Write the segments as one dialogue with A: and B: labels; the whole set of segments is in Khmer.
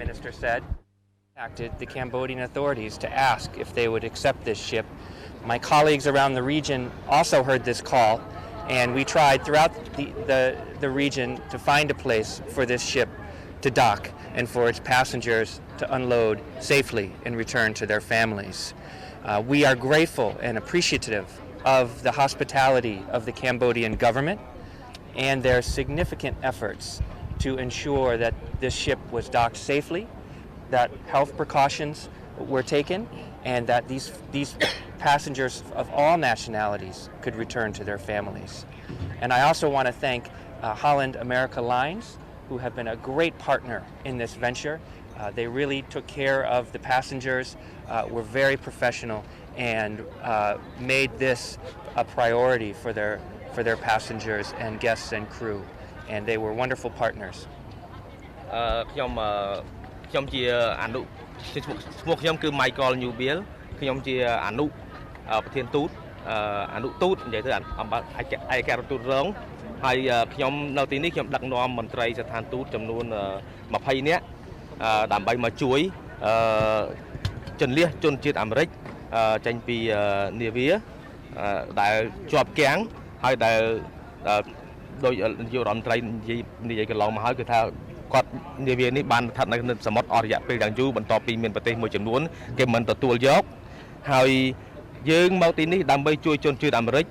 A: Minister said, contacted the Cambodian authorities to ask if they would accept this ship. My colleagues around the region also heard this call, and we tried throughout the region to find a place for this ship to dock and for its passengers to unload safely and return to their families. We are grateful and appreciative of the hospitality of the Cambodian government and their significant efforts to ensure that this ship was docked safely, that health precautions were taken, and that these passengers of all nationalities could return to their families. And I also want to thank Holland America Lines, who have been a great partner in this venture. They really took care of the passengers, were very professional, and made this a priority for their passengers and guests and crew. And they were wonderful partners.
B: ខ្ញុំជាអនុឈ្មោះខ្ញុំគឺ Michael Newbill ខ្ញុំជាអនុប្រធានទូតអនុទូតនិយាយទៅអំបត្តិឯករដ្ឋទូតរងហើយខ្ញុំនៅទីនេះខ្ញុំដឹកនាំមន្ត្រីស្ថានទូតចំនួន20នាក់ដើម្បីមកជួយជន្លៀសជនជាតិអាមេរិកចេញពីនាវាដែលជាប់គាំងហើយដែលដោយនាយករដ្ឋមន្ត្រីនិយាយកន្លងមកហើយគឺថាគាត់នាវានេះបានស្ថិតនៅសមុទ្រអស់រយៈពេលយ៉ាងយូរបន្ទាប់ពីមានប្រទេសមួយចំនួនគេមិនទទួលយកហើយយើងមកទីនេះដើម្បីជួយជនជាតិអាមេរិក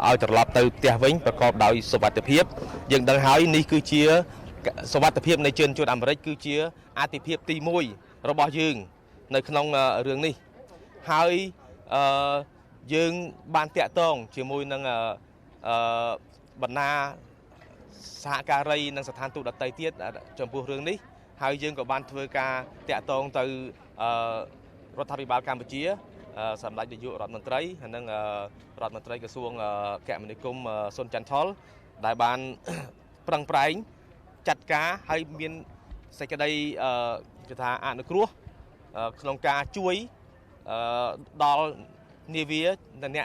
B: ឲ្យត្រឡប់ទៅផ្ទះវិញប្រកបដោយសុវត្ថិភាពយើងដឹងហើយនេះគឺជាសុវត្ថិភាពនៃជនជាតិអាមេរិកគឺជាអាទិភាពទី1របស់យើងនៅក្នុងរឿងនេះហើយយើងបានតាក់ទងជាមួយនឹងបណ្ណាសហការីនិងស្ថានទូតដទៃទៀតចំពោះរឿងនេះហើយយើងក៏បានធ្វើការតាក់ទងទៅរដ្ឋាភិបាលកម្ពុជាសម្ដេចនាយករដ្ឋមន្ត្រីហើយនិងរដ្ឋមន្ត្រីក្រសួងគមនាគមន៍សុនច័ន្ទថុលដែលបានប្រឹងប្រែងចាត់ការហើយមានសេចក្តីគេថាអនុគ្រោះក្នុងការជួយដល់នាវាអ្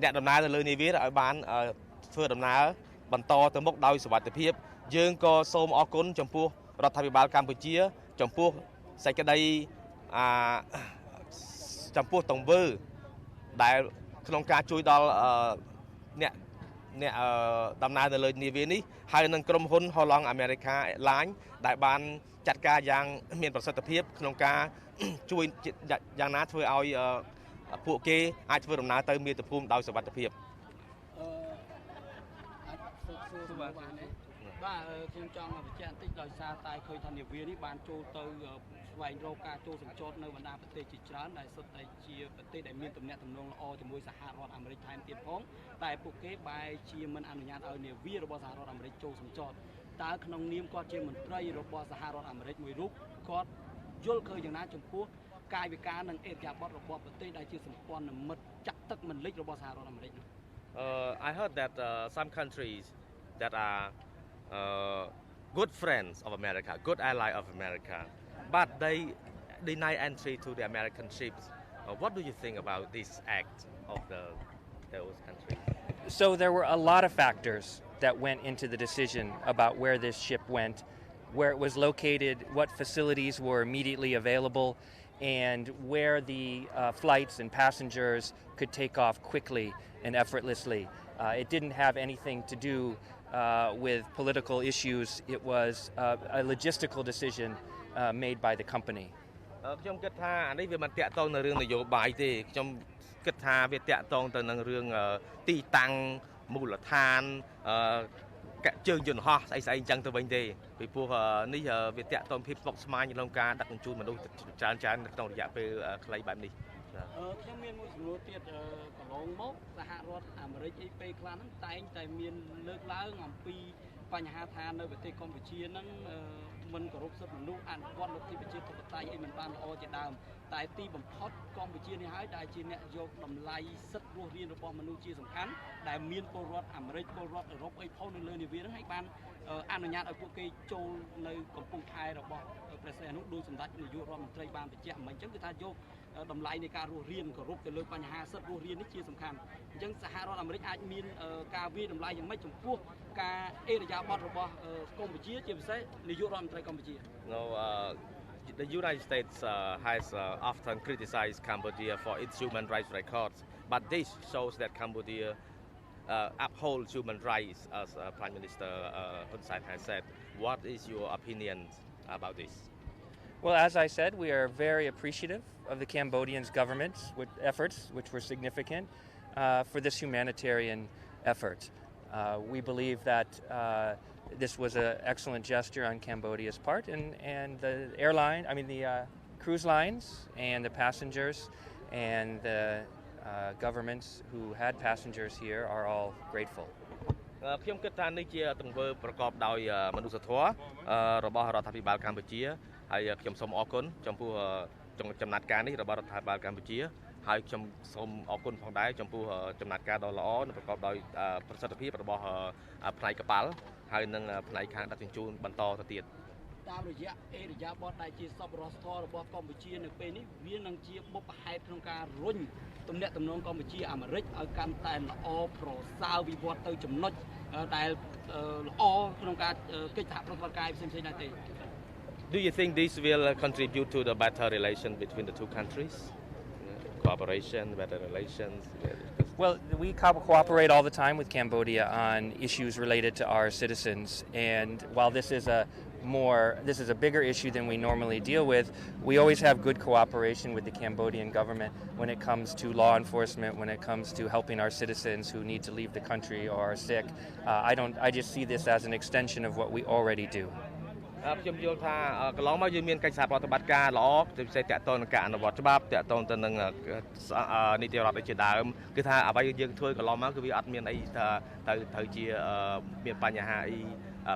B: នកដំណើរទៅលើនាវាឲ្យបានធ្វើដំណើរបន្តទៅមុខដោយសុវត្ថិភាពយើងក៏សូមអរគុណចំពោះរដ្ឋាភិបាលកម្ពុជាចំពោះសេចក្តីចំពោះទង្វើដែលក្នុងការជួយដល់អ្នកដំណើរទៅលើនាវានេះហើយនឹងក្រុមហ៊ុន Holland America Line ដែលបានចាត់ការយ៉ាងមានប្រសិទ្ធភាពក្នុងការជួយយ៉ាងណាធ្វើឲ្យពួកគេអាចធ្វើដំណើរទៅមាតុភូមិដោយសុវត្ថិភាព
C: បាទខ្ញុំចង់បញ្ជាក់បន្តិចដោយសារតែឃើញថានាវានេះបានចូលទៅស្វែងរកការចូលសម្ចតនៅបណ្ដាប្រទេសជាច្រើនដែលសុទ្ធតែជាប្រទេសដែលមានទំនាក់ទំនងល្អជាមួយសហរដ្ឋអាមេរិកថែមទៀតផងតែពួកគេបែរជាមិនអនុញ្ញាតឲ្យនាវារបស់សហរដ្ឋអាមេរិកចូលសម្ចតតើក្នុងនាមគាត់ជាមន្ត្រីរបស់សហរដ្ឋអាមេរិកមួយរូបគាត់យល់ឃើញយ៉ាងណាចំពោះកាយវិការនិងអេរយាប័តរបស់ប្រទេសដែលជាសម្ព័ន្ធមិត្តចាក់ទឹកមិនលិចរបស់សហរដ្ឋអាមេរិកនោះ
B: I heard that some countries that are good friends of America, good ally of America, but they deny entry to the American ships. What do you think about this act of those countries?
A: So there were a lot of factors that went into the decision about where this ship went, where it was located, what facilities were immediately available, and where the flights and passengers could take off quickly and effortlessly. It didn't have anything to do with political issues. It was a logistical decision made by the company.
B: ខ្ញុំគិតថាអានេះវាមិនតាក់ទងនឹងរឿងនយោបាយទេខ្ញុំគិតថាវាតាក់ទងទៅនឹងរឿងទីតាំងមូលដ្ឋានជើងយន្តហោះស្អីអញ្ចឹងទៅវិញទេពីព្រោះនេះវាតាក់ទងភាពស្មុគស្មាញក្នុងការដឹកជញ្ជូនមនុស្សច្រើនក្នុងរយៈពេលខ្លីបែបនេះ
C: ខ្ញុំមានមួយសំណួរទៀតកន្លងមកសហរដ្ឋអាមេរិកពេលខ្លះហ្នឹងតែងតែមានលើកឡើងអំពីបញ្ហាថានៅប្រទេសកម្ពុជាហ្នឹងមិនគោរពសិទ្ធិមនុស្សអនុវត្តលទ្ធិប្រជាធិបតេយ្យអីមិនបានល្អជាដើមតែទីបំផុតកម្ពុជានេះហើយដែលជាអ្នកយកតម្លៃសិទ្ធិរស់រានរបស់មនុស្សជាសំខាន់ដែលមានពលរដ្ឋអាមេរិកពលរដ្ឋអឺរ៉ុបអីផងនៅលើនាវាហ្នឹងហើយបាន អនុញ្ញាតឲ្យពួកគេចូលនៅកំពង់ផែរបស់ព្រះសីហនុដោយសម្ដេចនាយករដ្ឋមន្ត្រីបានបញ្ជាក់មិញអញ្ចឹងគឺថាយកតម្លៃនៃការរស់រានគោរពទៅលើបញ្ហាសិទ្ធិរស់រាននេះជាសំខាន់អញ្ចឹងសហរដ្ឋអាមេរិកអាចមានការវាយតម្លៃយ៉ាងម៉េចចំពោះការអេរយាប័តរបស់កម្ពុជាជាពិសេសនាយករដ្ឋមន្ត្រីកម្ពុជា
B: No, the United States has often criticized Cambodia for its human rights records, but this shows that Cambodia upholds human rights, as Prime Minister Hun Sen has said. What is your opinion about this?
A: Well, as I said, we are very appreciative of the Cambodian government's efforts, which were significant, for this humanitarian effort. We believe that this was an excellent gesture on Cambodia's part, and the cruise lines and the passengers and the governments who had passengers here are all grateful.
B: ខ្ញុំគិតថានេះជាទង្វើប្រកបដោយមនុស្សធម៌របស់រដ្ឋាភិបាលកម្ពុជាហើយខ្ញុំសូមអរគុណចំពោះចំណាត់ការនេះរបស់រដ្ឋាភិបាលកម្ពុជាហើយខ្ញុំសូមអរគុណផងដែរចំពោះចំណាត់ការដ៏ល្អនិងប្រកបដោយប្រសិទ្ធភាពរបស់ផ្នែកកប៉ាល់ហើយនិងផ្នែកខាងដឹកជញ្ជូនបន្តទៅទៀត តាមរយៈអេរយាប័តដែលជាសប្បុរសធម៌របស់កម្ពុជានៅពេលនេះវានឹងជាបុព្វហេតុក្នុងការរុញទំនាក់ទំនងកម្ពុជាអាមេរិកឲ្យកាន់តែល្អប្រសើរវិវត្តទៅចំណុចដែលល្អក្នុងការកិច្ចសហប្រតិបត្តិការផ្សេងៗដែរទេ Do you think this will contribute to the better relation between the two countries? Cooperation, better relations?
A: Well, we cooperate all the time with Cambodia on issues related to our citizens, and while this is a bigger issue than we normally deal with, we always have good cooperation with the Cambodian government when it comes to law enforcement, when it comes to helping our citizens who need to leave the country or are sick. I just see this as an extension of what we already do. ខ្ញុំយល់ថាកន្លងមកយើងមានកិច្ចសហប្រតិបត្តិការល្អពិសេសតាក់ទងនឹងការអនុវត្តច្បាប់តាក់ទងទៅនឹងនីតិរដ្ឋជាដើមគឺថាអ្វីយើងធ្វើកន្លងមកគឺវាអត់មានអីថាត្រូវជាមានបញ្ហាអី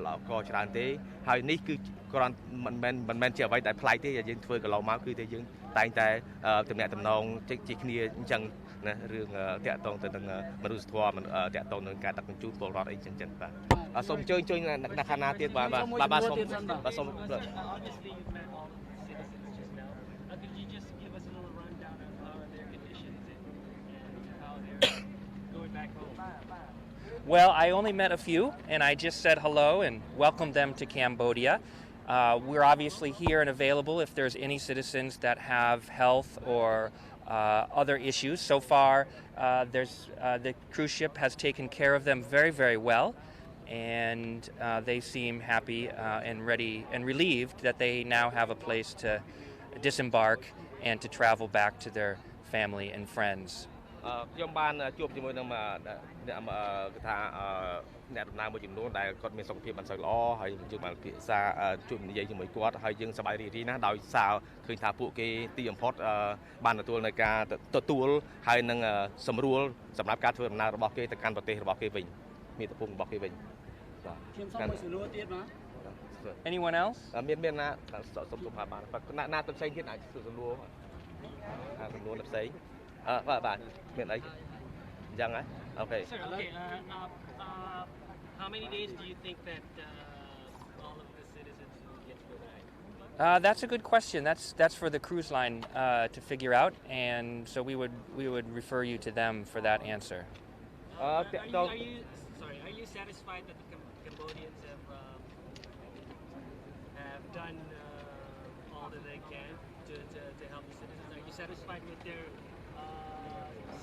A: ល្អកច្រើនទេហើយនេះគឺគ្រាន់មិនមែនជាអ្វីដែលប្លែកទេយើងធ្វើកន្លងមកគឺតែយើងតែងតែទំនាក់ទំនងជាគ្នាអញ្ចឹងណារឿងតាក់ទងទៅនឹងមនុស្សធម៌តាក់ទងនឹងការដឹកជញ្ជូនពលរដ្ឋអីចឹងបាទសូមអញ្ជើញអ្នកខាងណាទៀតបាទសូម Well, I only met a few, and I just said hello and welcomed them to Cambodia. We're obviously here and available if there's any citizens that have health or other issues. So far, the cruise ship has taken care of them very, very well, and they seem happy and ready and relieved that they now have a place to disembark and to travel back to their family and friends. ខ្ញុំបានជួបជាមួយនឹងអ្នកថាអ្នកដំណើរមួយចំនួនដែលគាត់មានសុខភាពមិនសូវល្អហើយយើងបានពិភាក្សាជួបនិយាយជាមួយគាត់ហើយយើងសប្បាយរីករាយណាស់ដោយសារឃើញថាពួកគេទីបំផុតបានទទួលនៅការទទួលហើយនឹងសម្រួលសម្រាប់ការធ្វើដំណើររបស់គេទៅកាន់ប្រទេសរបស់គេវិញមាតុភូមិរបស់គេវិញបាទខ្ញុំសូមមួយសំណួរទៀតណា Anyone else មានណាសុំបានណាទៅផ្សេងទៀតអាចសួរសំណួរទៅផ្សេងបាទមានអីយ៉ាងហ៎ Okay.
D: Sir, okay. How many days do you think that all of the citizens will get to go back?
A: That's a good question. That's for the cruise line to figure out, and so we would refer you to them for that answer.
D: Are you satisfied that the Cambodians have done all that they can to help the citizens? Are you satisfied with their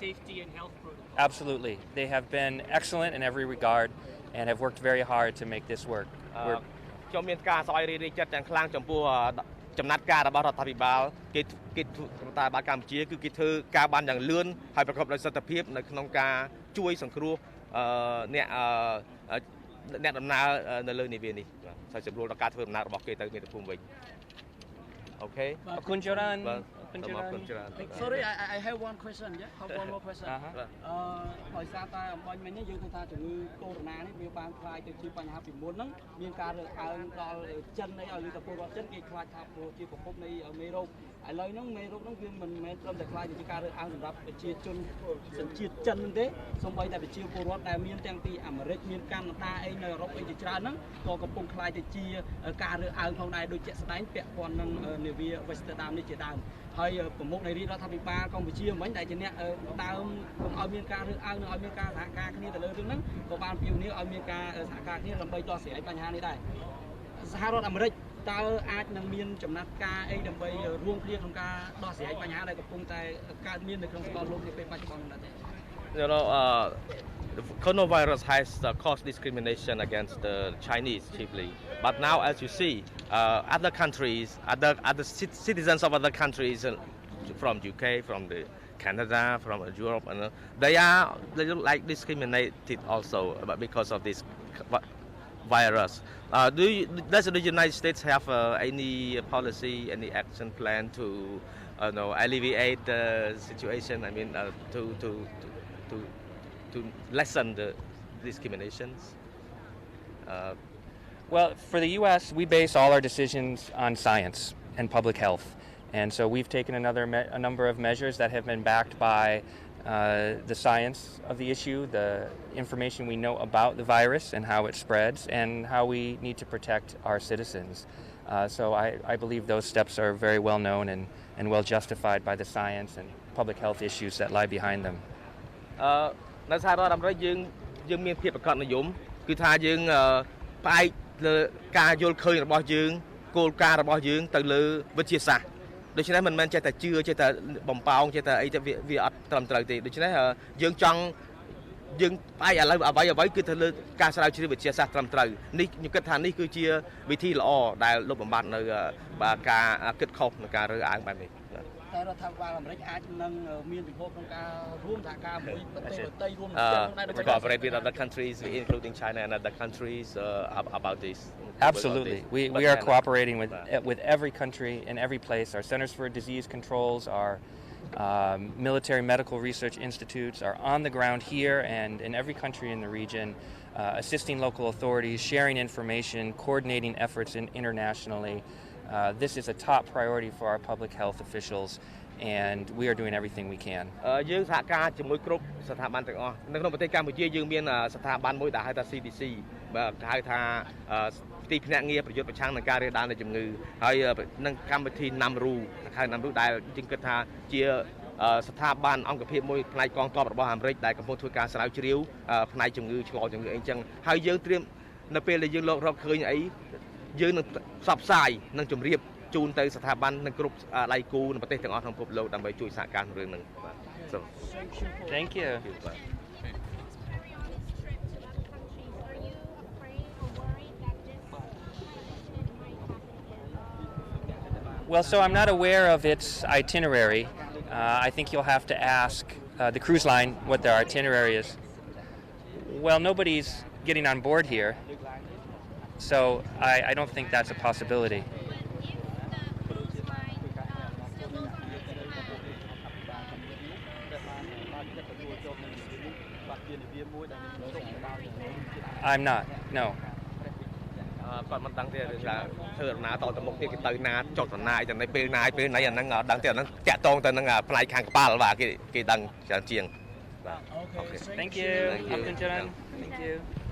D: safety and health protocols?
A: Absolutely. They have been excellent in every regard and have worked very hard to make this work.
B: ខ្ញុំមានការសប្បាយរីករាយចិត្តយ៉ាងខ្លាំងចំពោះចំណាត់ការរបស់រដ្ឋាភិបាលគេតែបាល់កម្ពុជាគឺគេធ្វើការបានយ៉ាងលឿនហើយប្រកបដោយសិទ្ធិភាពនៅក្នុងការជួយសង្គ្រោះអ្នកដំណើរនៅលើនាវានេះហើយសម្រួលដល់ការធ្វើដំណើររបស់គេទៅមាតុភូមិវិញអូខេអរគុណច្រើន
C: Sorry, I have one question. Yeah, have one more question. ដោយសារតែអំបញ្ញមិញយើងឃើញថាជំងឺកូវីដ -19 នេះវាបានคลายទៅជាបញ្ហាពីមុនហ្នឹងមានការរើសអើងដល់ចិនអីឲ្យទៅពលរដ្ឋចិនគេខ្លាចថាព្រោះជាប្រភពនៃមេរោគឥឡូវហ្នឹងមេរោគហ្នឹងវាមិនមែនត្រឹមតែคลายទៅជាការរើសអើងសម្រាប់ប្រជាជនសញ្ជាតិចិនទេសូម្បីតែប្រជាពលរដ្ឋដែលមានទាំងពីអាមេរិកមានកាណាដាអីនៅអឺរ៉ុបអីជាច្រើនហ្នឹងក៏កំពុងคลายទៅជាការរើសអើងផងដែរដូចជាក់ស្ដែងពាក់ព័ន្ធនឹងនាវា Westerdam នេះជាដើមហើយប្រមុខនៃរាជរដ្ឋាភិបាលកម្ពុជាមិញដែលជាអ្នកដើមកុំឲ្យមានការរើសអើងនិងឲ្យមានការសហការគ្នាទៅលើរឿងហ្នឹងក៏បានពៀវនាវឲ្យមានការសហការគ្នាដើម្បីដោះស្រាយបញ្ហានេះដែរសហរដ្ឋអាមេរិកតើអាចនឹងមានចំណាត់ការអីដើម្បីរួមគ្នាក្នុងការដោះស្រាយបញ្ហាដែលកំពុងតែកើតមាននៅក្នុងសកលលោកនាពេលបច្ចុប្បន្ននេះដែរ
B: You know, the coronavirus has caused discrimination against the Chinese chiefly. But now, as you see, other countries, other citizens of other countries from UK, from the Canada, from Europe, and they look like discriminated also because of this virus. Does the United States have any policy, any action plan to alleviate the situation? I mean, to lessen the discriminations?
A: Well, for the U.S., we base all our decisions on science and public health. And so we've taken a number of measures that have been backed by the science of the issue, the information we know about the virus and how it spreads, and how we need to protect our citizens. So I believe those steps are very well known and well justified by the science and public health issues that lie behind them.
B: នៅសហរដ្ឋអាមេរិកយើងមានភាពប្រកបនិយមគឺថាយើងផ្អែកលើការយល់ឃើញរបស់យើងគោលការណ៍របស់យើងទៅលើវិទ្យាសាស្ត្រដូច្នេះមិនមែនចេះតែជឿចេះតែបំផោងចេះតែអីទៅវាអត់ត្រឹមត្រូវទេដូច្នេះយើងចង់យើងផ្អែកឥឡូវអ្វីគឺទៅលើការស្រាវជ្រាវវិទ្យាសាស្ត្រត្រឹមត្រូវនេះខ្ញុំគិតថានេះគឺជាវិធីល្អដែលលុបបំបាត់នៅការគិតខុសនៃការរើសអើងបែបនេះ
C: តែរដ្ឋាភិបាលអាមេរិកអាចនឹងមានពិភពក្នុងការរួមសហការមួយប្រទេសដទៃរួម
B: cooperate with other countries including China and other countries about this.
A: Absolutely. We are cooperating with every country in every place. Our Centers for Disease Controls, our military medical research institutes are on the ground here and in every country in the region, assisting local authorities, sharing information, coordinating efforts internationally. This is a top priority for our public health officials, and we are doing everything we can.
B: យើងសហការជាមួយគ្រប់ស្ថាប័នទាំងអស់នៅក្នុងប្រទេសកម្ពុជាយើងមានស្ថាប័នមួយដែលហៅថា CDC ហៅថាទីភ្នាក់ងារប្រយុទ្ធប្រឆាំងនឹងការរាលដាលនៃជំងឺហើយនឹងកម្មវិធី NAMRU ហៅ NAMRU ដែលយើងគិតថាជាស្ថាប័នអង្គភាពមួយផ្នែកកងទ័ពរបស់អាមេរិកដែលកំពុងធ្វើការស្រាវជ្រាវផ្នែកជំងឺឆ្លងជំងឺអីចឹងហើយយើងត្រៀមនៅពេលដែលយើងរកឃើញអីយើងនឹងផ្សព្វផ្សាយនិងជម្រាបជូនទៅស្ថាប័ននិងគ្រប់ដៃគូនៅប្រទេសទាំងអស់ក្នុងពិភពលោកដើម្បីជួយសហការក្នុងរឿងហ្នឹងបាទ
A: Thank you. Well, so I'm not aware of its itinerary. I think you'll have to ask the cruise line what their itinerary is. Well, nobody's getting on board here, so I don't think that's a possibility. I'm not, no.
B: គាត់មិនដឹងទេថាធ្វើដំណើរតទៅមុខទៀតគេទៅណាចុះដំណើរទៅនៅពេលណាពេលណីអាហ្នឹងដឹងទេអាហ្នឹងតាក់តងទៅនឹងផ្នែកខាងក្បាលបាទគេដឹងច្រើនជាងបាទ
A: Thank you. Thank you.